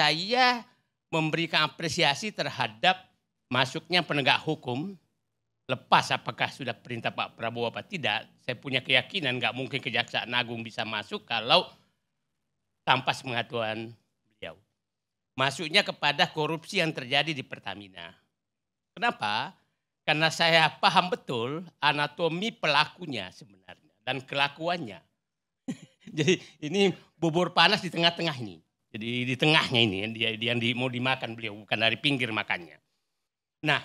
saya memberikan apresiasi terhadap masuknya penegak hukum. Lepas apakah sudah perintah Pak Prabowo apa tidak, saya punya keyakinan nggak mungkin Kejaksaan Agung bisa masuk kalau tanpa sepengetahuan beliau. Masuknya kepada korupsi yang terjadi di Pertamina. Kenapa? Karena saya paham betul anatomi pelakunya sebenarnya dan kelakuannya. Jadi ini bubur panas di tengah-tengah ini. Jadi di tengahnya ini yang mau dimakan beliau, bukan dari pinggir makannya. Nah,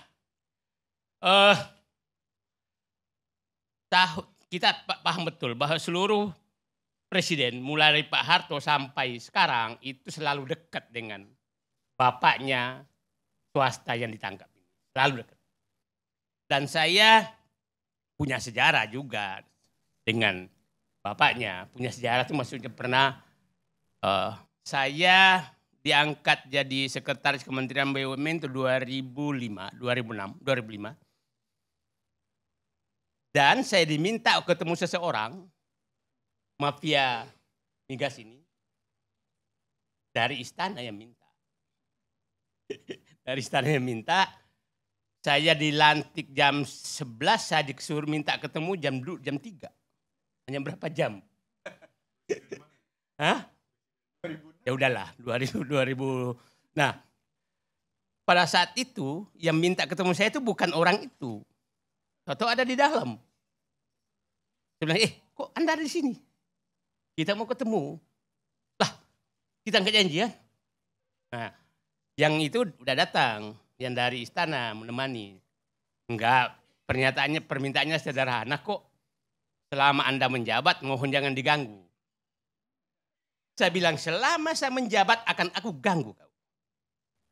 kita paham betul bahwa seluruh presiden mulai dari Pak Harto sampai sekarang itu selalu dekat dengan bapaknya swasta yang ditangkap ini. Selalu dekat. Dan saya punya sejarah juga dengan bapaknya. Punya sejarah itu maksudnya pernah saya diangkat jadi sekretaris Kementerian BUMN itu 2005. Dan saya diminta ketemu seseorang, mafia migas ini, dari istana yang minta. Dari istana yang minta, saya dilantik jam 11, saya disuruh minta ketemu jam 3. Hanya berapa jam? Hah? Ya udahlah, 2000. Nah, pada saat itu yang minta ketemu saya itu bukan orang itu. Atau ada di dalam. Saya bilang, kok Anda ada di sini? Kita mau ketemu. Lah, kita nggak janjian. Nah, yang itu udah datang, yang dari istana menemani. Enggak, permintaannya sederhana kok. Selama Anda menjabat, mohon jangan diganggu. Saya bilang, selama saya menjabat akan aku ganggu kau.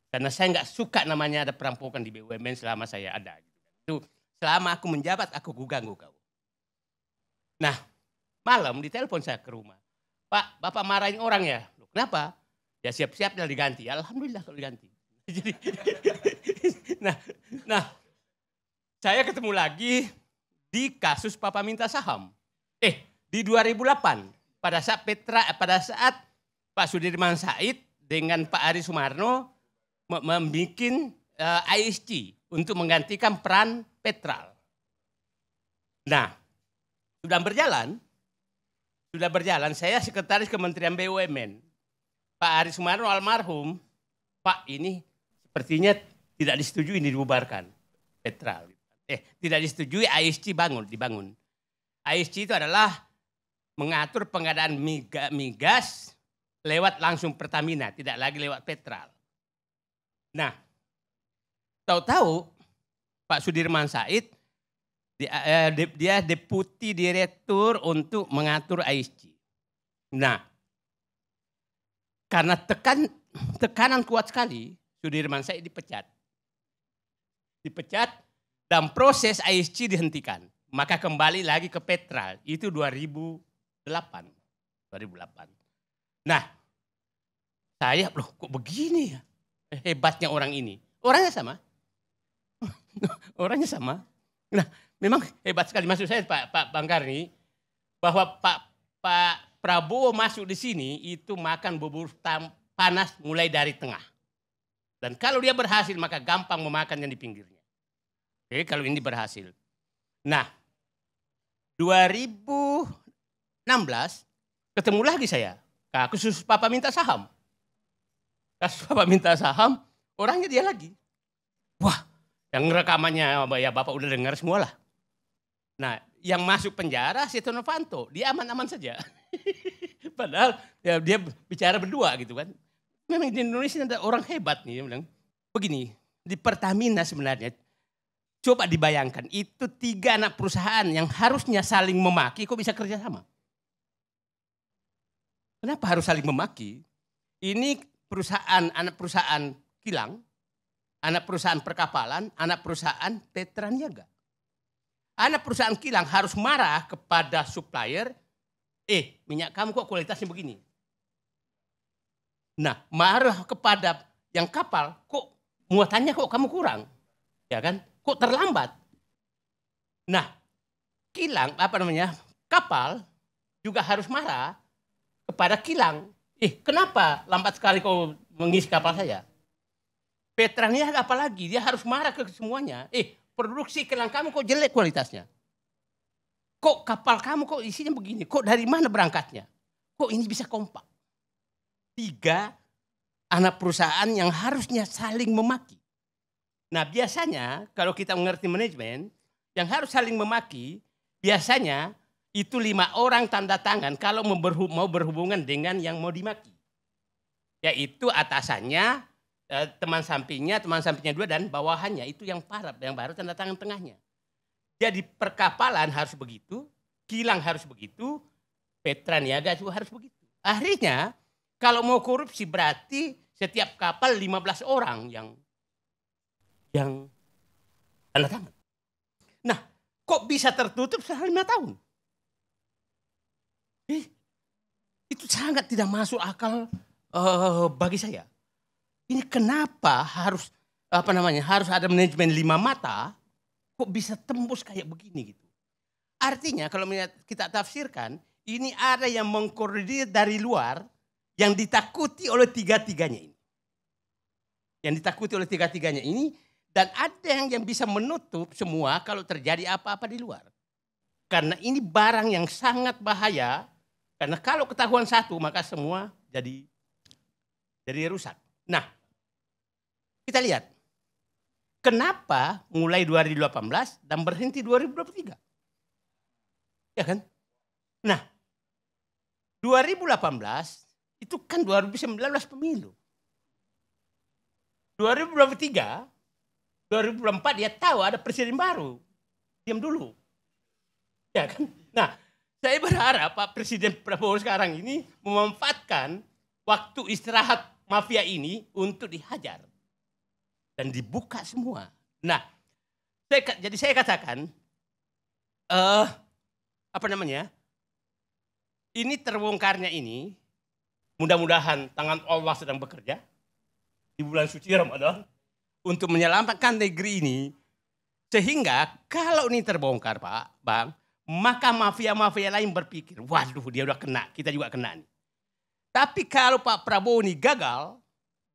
Karena saya nggak suka namanya ada perampokan di BUMN selama saya ada. Itu selama aku menjabat, aku ganggu kau. Nah, malam ditelepon saya ke rumah. Pak, Bapak marahin orang ya? Loh, kenapa? Ya siap-siap dah diganti. Alhamdulillah kalau diganti. Jadi, nah, saya ketemu lagi di kasus Papa minta saham. Di 2008 pada saat Pak Sudirman Said dengan Pak Ari Sumarno membuat ISG untuk menggantikan peran Petral. Nah, sudah berjalan. Saya sekretaris Kementerian BUMN. Pak Ari Sumarno almarhum, Pak ini sepertinya tidak disetujui ini dibubarkan Petral. Tidak disetujui ISG dibangun. ISG itu adalah mengatur pengadaan migas lewat langsung Pertamina, tidak lagi lewat Petral. Nah, tahu-tahu Pak Sudirman Said dia deputi direktur untuk mengatur ISG. Nah, karena tekanan kuat sekali, Sudirman Said dipecat dan proses ISG dihentikan. Maka kembali lagi ke Petral, itu 2008. Nah, saya kok begini ya? Hebatnya orang ini. Orangnya sama. Nah, memang hebat sekali. Maksud saya Pak Bangkarni, bahwa Pak Prabowo masuk di sini itu makan bubur panas mulai dari tengah. Dan kalau dia berhasil maka gampang memakan yang di pinggirnya. Oke, kalau ini berhasil. Nah, 2016 ketemu lagi saya. Kasus Papa minta saham. Orangnya dia lagi. Wah, yang rekamannya ya Bapak udah dengar semua lah. Nah, yang masuk penjara Setia Novanto, dia aman-aman saja. Padahal ya, dia bicara berdua gitu kan. Memang di Indonesia ada orang hebat nih. Dia bilang, begini, di Pertamina sebenarnya, coba dibayangkan, itu 3 anak perusahaan yang harusnya saling memaki, kok bisa kerja sama? Kenapa harus saling memaki? Ini anak perusahaan kilang, anak perusahaan perkapalan, anak perusahaan Petraniaga. Anak perusahaan kilang harus marah kepada supplier, minyak kamu kok kualitasnya begini. Nah, marah kepada yang kapal, kok muatannya kok kamu kurang. Ya kan? Kok terlambat. Nah, kapal juga harus marah kepada kilang. Kenapa lambat sekali kau mengisi kapal saya. Petrania apalagi, dia harus marah ke semuanya. Produksi kilang kamu kok jelek kualitasnya. Kok kapal kamu kok isinya begini, kok dari mana berangkatnya? Kok ini bisa kompak? 3 anak perusahaan yang harusnya saling memaki. Nah biasanya kalau kita mengerti manajemen, yang harus saling memaki, biasanya itu 5 orang tanda tangan kalau mau berhubungan dengan yang mau dimaki. Yaitu atasannya, teman sampingnya 2 dan bawahannya itu yang baru tanda tangan tengahnya. Jadi perkapalan harus begitu, kilang harus begitu, Petraniaga juga harus begitu. Akhirnya kalau mau korupsi berarti setiap kapal 15 orang yang tanda tangan. Nah, kok bisa tertutup selama 5 tahun? Itu sangat tidak masuk akal bagi saya. Ini kenapa harus ada manajemen 5 mata, kok bisa tembus kayak begini gitu. Artinya kalau kita tafsirkan, ini ada yang mengkoordinir dari luar yang ditakuti oleh tiga-tiganya ini. Yang ditakuti oleh tiga-tiganya ini, dan ada yang bisa menutup semua kalau terjadi apa-apa di luar. Karena ini barang yang sangat bahaya, karena kalau ketahuan satu maka semua jadi rusak. Nah, kita lihat. Kenapa mulai 2018 dan berhenti 2023? Ya kan? Nah, 2018 itu kan 2019 pemilu. 2023, 2024 dia tahu ada presiden baru. Diam dulu. Ya kan? Nah, saya berharap Pak Presiden Prabowo sekarang ini memanfaatkan waktu istirahat mafia ini untuk dihajar. Dan dibuka semua. Nah, jadi saya katakan, ini terbongkarnya ini, mudah-mudahan tangan Allah sedang bekerja di bulan suci Ramadan untuk menyelamatkan negeri ini, sehingga kalau ini terbongkar Pak, Bang, maka mafia-mafia lain berpikir, waduh dia udah kena, kita juga kena nih. Tapi kalau Pak Prabowo ini gagal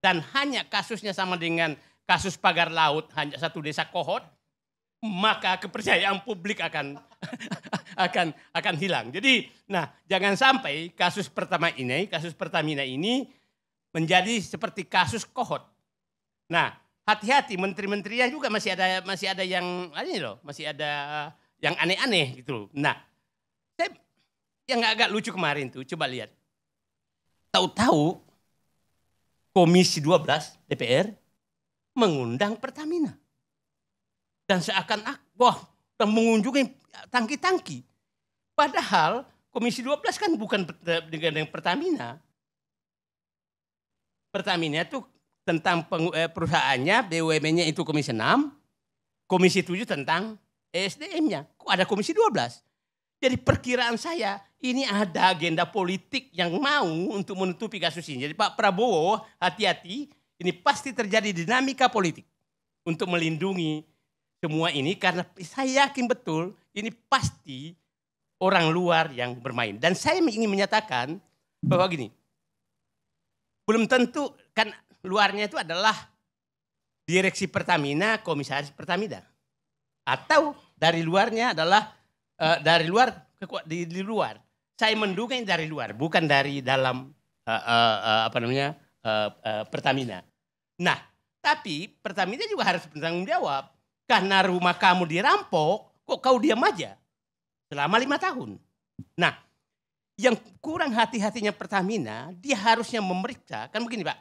dan hanya kasusnya sama dengan kasus pagar laut, hanya satu desa Kohot, maka kepercayaan publik akan hilang. Jadi, nah jangan sampai kasus Pertamina ini menjadi seperti kasus Kohot. Nah, hati-hati menteri-menterinya juga masih ada yang yang aneh-aneh gitu. Nah, yang agak lucu kemarin tuh, coba lihat. Tahu-tahu Komisi 12 DPR mengundang Pertamina. Dan dan mengunjungi tangki-tangki. Padahal Komisi 12 kan bukan dengan Pertamina. Pertamina itu tentang perusahaannya, BUMN-nya itu Komisi 6, Komisi 7 tentang ESDM-nya. Kok ada Komisi 12? Jadi perkiraan saya, ini ada agenda politik yang mau untuk menutupi kasus ini. Jadi Pak Prabowo, hati-hati, ini pasti terjadi dinamika politik untuk melindungi semua ini, karena saya yakin betul ini pasti orang luar yang bermain. Dan saya ingin menyatakan bahwa gini, belum tentu kan luarnya itu adalah direksi Pertamina, komisaris Pertamina. Atau dari luarnya adalah di luar. Saya menduga ini dari luar, bukan dari dalam Pertamina. Nah, tapi Pertamina juga harus bertanggung jawab. Karena rumah kamu dirampok, kok kau diam aja selama 5 tahun. Nah, yang kurang hati-hatinya Pertamina, dia harusnya memeriksa. Kan begini Pak,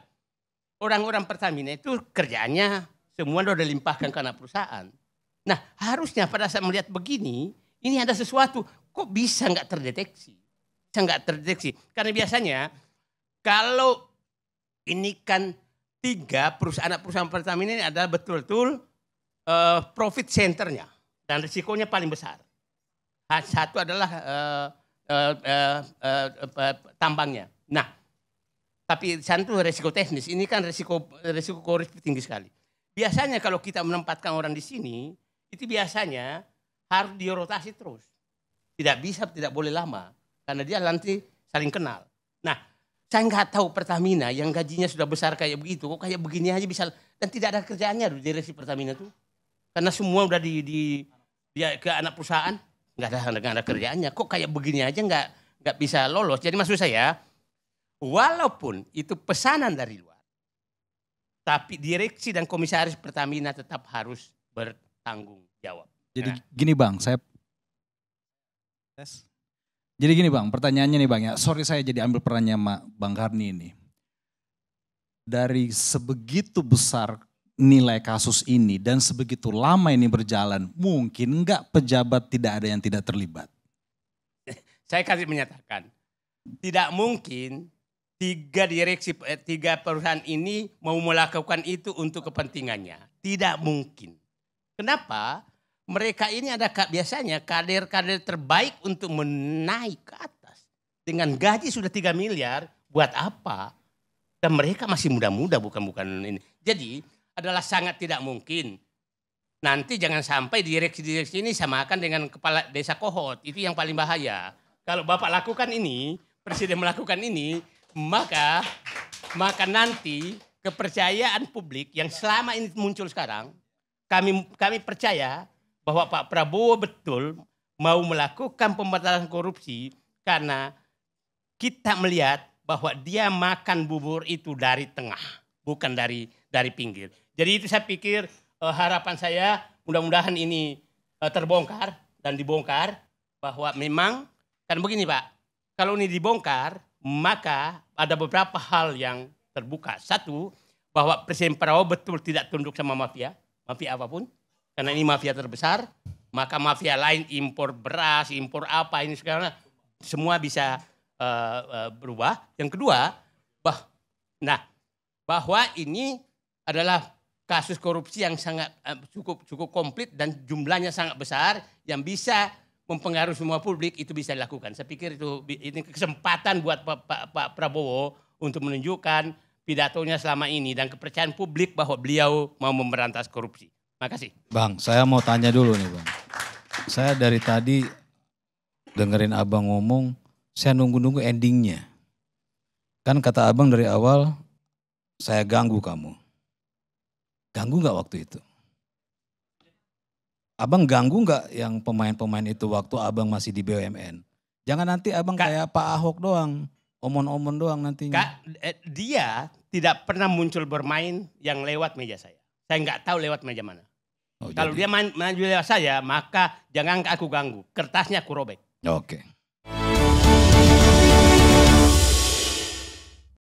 orang-orang Pertamina itu kerjaannya semua sudah dilimpahkan ke anak perusahaan. Nah, harusnya pada saat melihat begini, ini ada sesuatu, kok bisa nggak terdeteksi? Bisa nggak terdeteksi? Karena biasanya kalau ini kan 3 anak perusahaan Pertamina ini adalah betul-betul profit centernya dan risikonya paling besar. Satu adalah tambangnya. Nah, tapi satu risiko teknis, ini kan risiko korupsi tinggi sekali. Biasanya kalau kita menempatkan orang di sini, itu biasanya harus dirotasi terus. Tidak boleh lama, karena dia nanti saling kenal. Nah, Saya nggak tahu Pertamina yang gajinya sudah besar kayak begitu, kok kayak begini aja bisa, dan tidak ada kerjaannya di direksi Pertamina tuh. Karena semua udah dia ke anak perusahaan, nggak ada kerjaannya. Kok kayak begini aja nggak bisa lolos. Jadi maksud saya, walaupun itu pesanan dari luar, tapi direksi dan komisaris Pertamina tetap harus bertanggung jawab. Jadi gini Bang, Jadi gini Bang, pertanyaannya nih Bang ya. Sorry saya jadi ambil perannya Bang Karni ini. Dari sebegitu besar nilai kasus ini dan sebegitu lama ini berjalan, mungkin enggak pejabat tidak ada yang tidak terlibat? Saya kasih menyatakan, tidak mungkin tiga perusahaan ini mau melakukan itu untuk kepentingannya. Tidak mungkin. Kenapa? Mereka ini ada biasanya kader-kader terbaik untuk menaik ke atas. Dengan gaji sudah 3 miliar, buat apa? Dan mereka masih muda-muda, bukan ini. Jadi adalah sangat tidak mungkin. Nanti jangan sampai direksi-direksi ini samakan dengan kepala desa kohot. Itu yang paling bahaya. Kalau Bapak lakukan ini, Presiden melakukan ini, maka nanti kepercayaan publik yang selama ini muncul sekarang, kami percaya bahwa Pak Prabowo betul mau melakukan pemberantasan korupsi karena kita melihat bahwa dia makan bubur itu dari tengah, bukan dari pinggir. Jadi itu saya pikir harapan saya mudah-mudahan ini terbongkar dan dibongkar bahwa memang kan begini Pak, kalau ini dibongkar maka ada beberapa hal yang terbuka. Satu, bahwa Presiden Prabowo betul tidak tunduk sama mafia apapun. Karena ini mafia terbesar, maka mafia lain impor beras, impor apa ini sekarang semua bisa berubah. Yang kedua, bahwa ini adalah kasus korupsi yang sangat cukup komplit dan jumlahnya sangat besar yang bisa mempengaruhi semua publik, itu bisa dilakukan. Saya pikir ini kesempatan buat Pak Prabowo untuk menunjukkan pidatonya selama ini dan kepercayaan publik bahwa beliau mau memberantas korupsi. Makasih. Bang, saya mau tanya dulu nih Bang. Saya dari tadi dengerin Abang ngomong, saya nunggu-nunggu endingnya. Kan kata Abang dari awal, saya ganggu kamu. Ganggu gak waktu itu? Abang ganggu gak yang pemain-pemain itu waktu Abang masih di BUMN? Jangan nanti Abang kayak Pak Ahok doang, omon-omon doang nantinya. Dia tidak pernah muncul bermain yang lewat meja saya. Saya nggak tahu lewat meja mana. Kalau dia main lewat saya, maka jangan aku ganggu. Kertasnya aku robek. Oke.